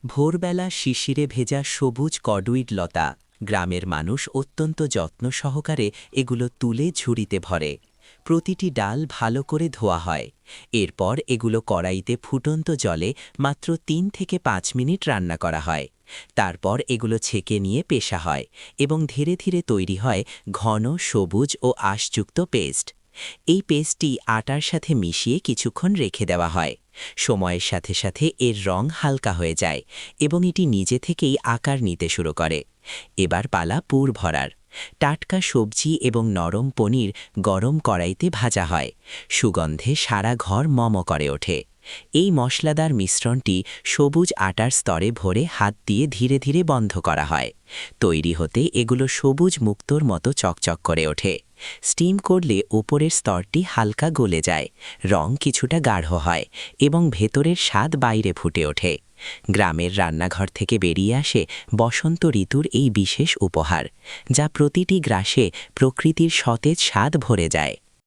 ভোরবেলা শিশিরে ভেজা সবুজ কর্ডুইড লতা। গ্রামের মানুষ অত্যন্ত যত্ন সহকারে এগুলো তুলে ঝুড়িতে ভরে। প্রতিটি ডাল ভালো করে ধোয়া হয়। এরপর এগুলো কড়াইতে ফুটন্ত জলে মাত্র ৩ থেকে ৫ মিনিট রান্না করা হয়। তারপর এগুলো ছেঁকে নিয়ে পেশা হয় এবং ধীরে ধীরে তৈরি হয় ঘন সবুজ ও আঁশযুক্ত পেস্ট। এই পেস্টটি আটার সাথে মিশিয়ে কিছুক্ষণ রেখে দেওয়া হয়। সময়ের সাথে সাথে এর রং হালকা হয়ে যায় এবং এটি নিজে থেকেই আকার নিতে শুরু করে। এবার পালা পুর ভরার। টাটকা সবজি এবং নরম পনির গরম কড়াইতে ভাজা হয়। সুগন্ধে সারা ঘর মম করে ওঠে। এই মশলাদার মিশ্রণটি সবুজ আটার স্তরে ভরে হাত দিয়ে ধীরে ধীরে বন্ধ করা হয়। তৈরি হতে এগুলো সবুজ মুক্তোর মতো চকচক করে ওঠে। স্টিম করলে ওপরের স্তরটি হালকা গলে যায়, রং কিছুটা গাঢ় হয় এবং ভেতরের স্বাদ বাইরে ফুটে ওঠে। গ্রামের রান্নাঘর থেকে বেরিয়ে আসে বসন্ত ঋতুর এই বিশেষ উপহার, যা প্রতিটি গ্রাসে প্রকৃতির সতেজ স্বাদ ভরে যায়।